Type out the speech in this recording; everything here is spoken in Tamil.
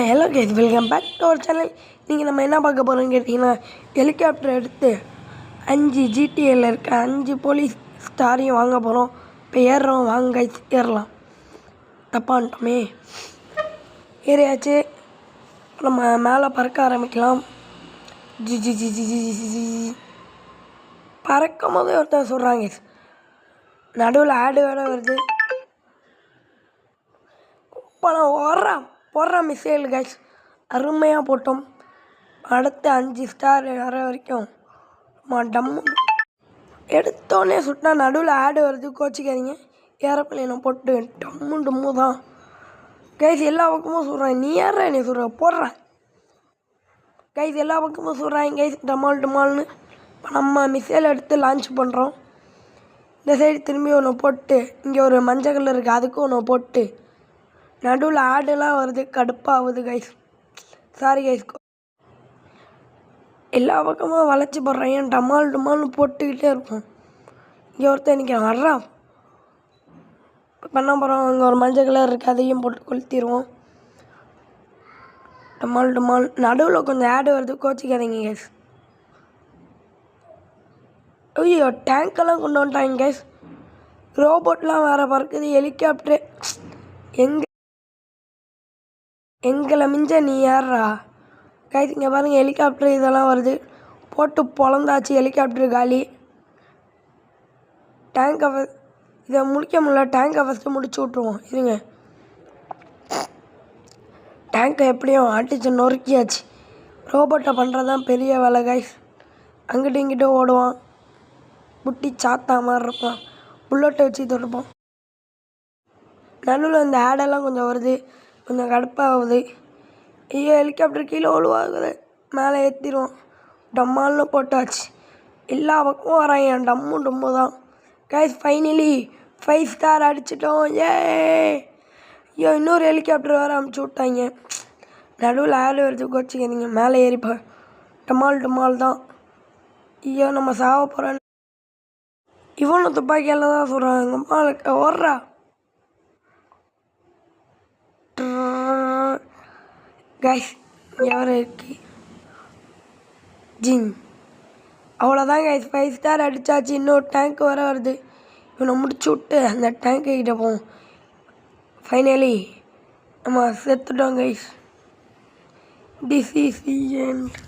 Hello guys, welcome back to our channel. நீங்கள் நம்ம என்ன பார்க்க போகிறோம்னு கேட்டிங்கன்னா, ஹெலிகாப்டர் எடுத்து 5 ஜிடிஏல இருக்க 5 போலீஸ் ஸ்டாரையும் வாங்க போகிறோம். இப்போ ஏறுறோம், வாங்க கைஸ் ஏறலாம். தப்பான்ட்டோமே, ஏறியாச்சு. நம்ம மேலே பறக்க ஆரம்பிக்கலாம். G G G G G G G பறக்கும் போதே ஒருத்தர் சொல்கிறாங்க, நடுவில் ஆடு வேறு வருது. இப்போ நான் போடுற மிசைல் கைஸ் அருமையாக போட்டோம். அடுத்த 5 ஸ்டார் வர வரைக்கும் டம்மு எடுத்தோடனே சுட்டா நடுவில் ஆடு வருது, கோச்சிக்காதீங்க. ஏரோப்ளேனை போட்டு டம்மு தான் கைஸ். எல்லா பக்கமும் சொல்கிறேன், நீ ஏற நீ சொல்கிற போடுறேன் கைஸ். எல்லா பக்கமும் சொல்கிறாங்க கைஸ், டமால்னு. இப்போ நம்ம மிசைல் எடுத்து லான்ச் பண்ணுறோம். இந்த சைடு திரும்பி ஒன்று போட்டு, இங்கே ஒரு மஞ்சள் கலர் இருக்குது, அதுக்கும் ஒன்று போட்டு நடுவில் ஆடெல்லாம் வருது, கடுப்பாகுது கைஸ். Sorry guys. எல்லா பக்கமும் வளைச்சி போடுறேன், ஏன் டமால்னு போட்டுக்கிட்டே இருப்போம். இங்கே ஒருத்தர் இன்றைக்கி வர்றான் பண்ண போகிறோம். அங்கே ஒரு மஞ்சள் கலர் இருக்குது, அதையும் போட்டு கொளுத்திடுவோம். டமால் நடுவில் கொஞ்சம் ஆடு வருது, கோச்சிக்காதீங்க கைஸ். ஐயோ, டேங்கெல்லாம் கொண்டு வந்துட்டாங்க கைஸ். ரோபோட்லாம் வேறு பறக்குது. ஹெலிகாப்டரு எங்களை மிஞ்ச நீ யாரா கைஸ். இங்கே பாருங்கள், ஹெலிகாப்டர் இதெல்லாம் வருது, போட்டு பொழந்தாச்சு. ஹெலிகாப்டர் காலி. டேங்கை இதை முடிக்க முடியல, டேங்கை ஃபஸ்ட்டு முடிச்சு விட்ருவோம். இருங்க, டேங்கை எப்படியும் அடிச்சு நொறுக்கியாச்சு. ரோபோட்டை பண்ணுறதான் பெரிய வேலை கைஸ். அங்கிட்ட இங்கிட்ட ஓடுவான், புட்டி சாத்தா மாதிரி இருப்பான். புல்லட்டை வச்சு தொடுப்போம். நடுவில் இந்த ஆடெல்லாம் கொஞ்சம் வருது, கொஞ்சம் கடுப்பாகுது. ஐயோ, ஹெலிகாப்டர் கீழே ஒழுவாகுது. மேலே ஏற்றிடுவோம். டம்மால்னு போட்டாச்சு. எல்லா பக்கமும் வராங்க, டம்மு தான் கைஸ். ஃபைனலி 5 ஸ்டார் அடிச்சிட்டோம். ஏ ஐயோ, இன்னொரு ஹெலிகாப்டர் வேறு அமுச்சு விட்டாங்க. நடுவில் ஆடு வருது, கோச்சிக்காதீங்க. மேலே ஏறிப்பா. டமால் தான். ஐயோ, நம்ம சாவ போகிறோம். இவனும் துப்பாக்கியால் தான் சொல்கிறான். எங்கள் அம்மா ஓடுறா. கைஸ், எவரை இருக்கு ஜின். அவ்வளோதான் கைஸ், 5 ஸ்டார் அடித்தாச்சு. இன்னொரு டேங்க் வர வருது. இவனை முடிச்சு விட்டு அந்த டேங்க்கு கிட்ட போவோம். ஃபைனலி நம்ம செத்துட்டோம் guys. This is the end.